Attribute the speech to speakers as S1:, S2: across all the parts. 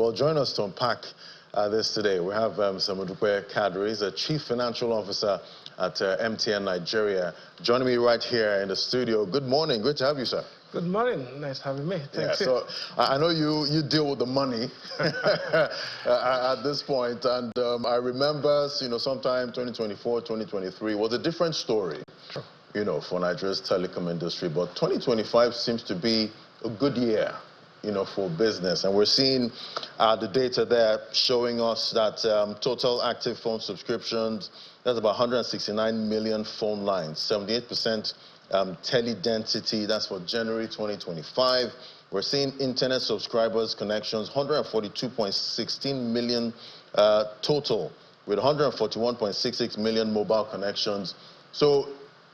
S1: Well, join us to unpack this today. We have Samudupe Kadri, he's a Chief Financial Officer at MTN Nigeria, joining me right here in the studio. Good morning. Good to have you, sir.
S2: Good morning. Nice having me. Thanks.
S1: Yeah, so I know you deal with the money at this point, and I remember, sometime 2024, 2023 was a different story,
S2: True.
S1: For Nigeria's telecom industry. But 2025 seems to be a good year, for business, and we're seeing the data there showing us that total active phone subscriptions, that's about 169 million phone lines, 78% tele-density, that's for January 2025. We're seeing internet subscribers connections, 142.16 million total, with 141.66 million mobile connections. So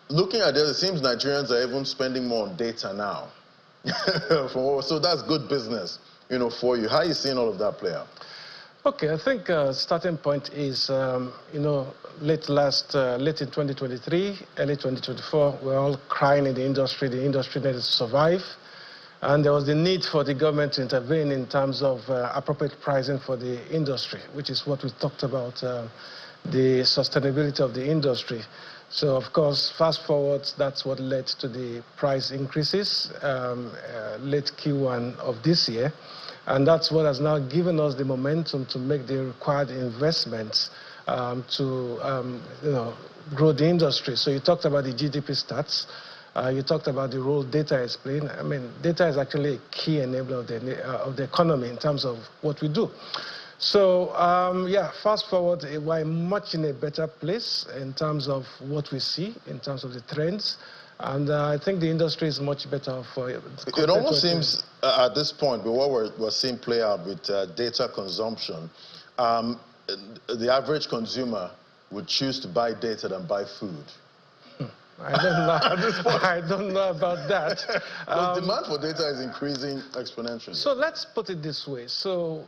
S1: looking at this, it seems Nigerians are even spending more on data now. So that's good business, for you. How are you seeing all of that play out?
S2: Okay, I think starting point is, late in 2023, early 2024, we're all crying in the industry needed to survive. And there was the need for the government to intervene in terms of appropriate pricing for the industry, which is what we talked about, the sustainability of the industry. So, of course, fast forward, that's what led to the price increases late Q1 of this year. And that's what has now given us the momentum to make the required investments to grow the industry. So you talked about the GDP stats. You talked about the role data is playing. I mean, data is actually a key enabler of the economy in terms of what we do. So, fast forward, we're much in a better place in terms of what we see, in terms of the trends. And I think the industry is much better for it.
S1: It almost seems at this point, with what we're seeing play out with data consumption, the average consumer would choose to buy data than buy food.
S2: I don't know. At this point. I don't know about that.
S1: The demand for data is increasing exponentially.
S2: So let's put it this way. So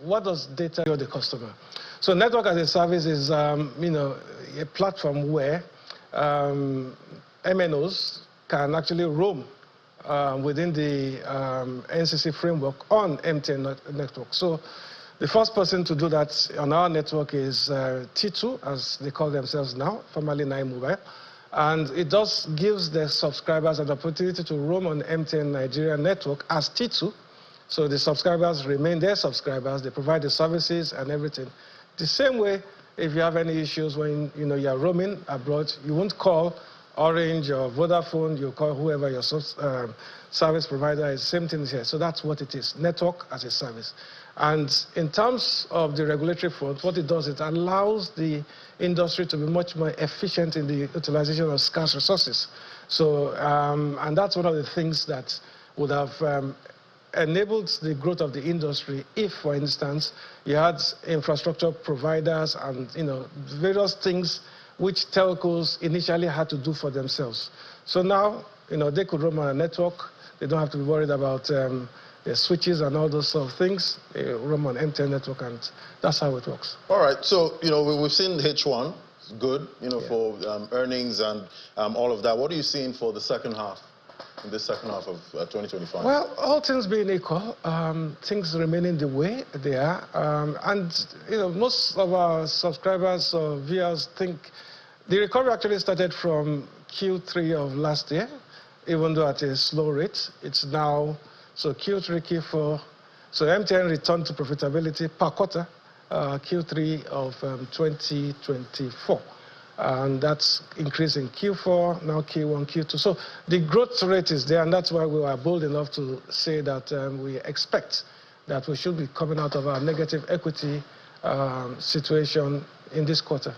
S2: what does data give the customer? So network as a service is, a platform where MNOs can actually roam within the NCC framework on MTN network. So the first person to do that on our network is T2, as they call themselves now, formerly 9Mobile. And it gives the subscribers an opportunity to roam on MTN Nigeria network as T2. So the subscribers remain their subscribers. They provide the services and everything. The same way, if you have any issues when you're roaming abroad, you won't call Orange or Vodafone. You call whoever your service provider is. Same thing here. So that's what it is, network as a service. And in terms of the regulatory front, what it does, it allows the industry to be much more efficient in the utilization of scarce resources. So, and that's one of the things that would have enabled the growth of the industry if, for instance, you had infrastructure providers and, various things which telcos initially had to do for themselves. So now, they could roam on a network. They don't have to be worried about the switches and all those sort of things. They roam on MTN network, and that's how it works.
S1: All right. So, we've seen H1, it's good, for earnings and all of that. What are you seeing for the second half, in this second half of 2025?
S2: Well, all things being equal, things remaining the way they are. And, most of our subscribers or viewers think the recovery actually started from Q3 of last year, even though at a slow rate. It's now, so Q3, Q4. So MTN returned to profitability per quarter, Q3 of 2024. And that's increasing Q4, now Q1, Q2. So the growth rate is there, and that's why we were bold enough to say that we expect that we should be coming out of our negative equity situation in this quarter.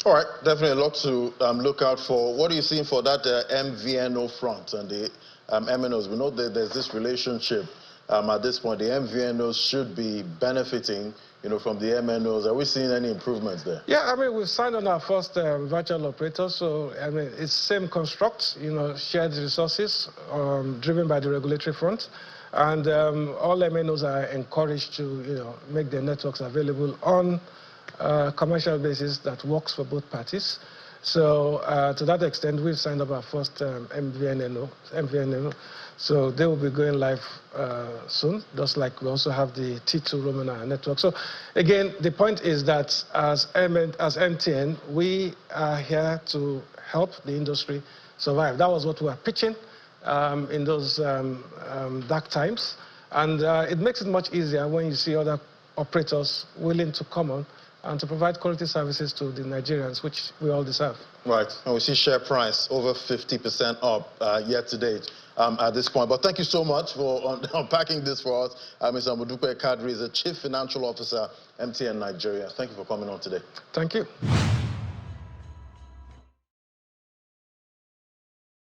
S1: All right, definitely a lot to look out for. What are you seeing for that MVNO front and the MNOs? We know that there's this relationship at this point. The MVNOs should be benefiting, from the MNOs. Are we seeing any improvements there?
S2: Yeah, I mean, we've signed on our first virtual operator. So, I mean, it's same construct, shared resources driven by the regulatory front. And all MNOs are encouraged to, make their networks available on commercial basis that works for both parties. So to that extent, we've signed up our first MVNO. So they will be going live soon, just like we also have the T2 roaming our network. So again, the point is that as MTN, we are here to help the industry survive. That was what we were pitching in those dark times. And it makes it much easier when you see other operators willing to come on and to provide quality services to the Nigerians, which we all deserve.
S1: Right, and we see share price over 50% up year to date at this point. But thank you so much for unpacking this for us. Mr. Modupe Kadri is the Chief Financial Officer, MTN Nigeria. Thank you for coming on today.
S2: Thank you.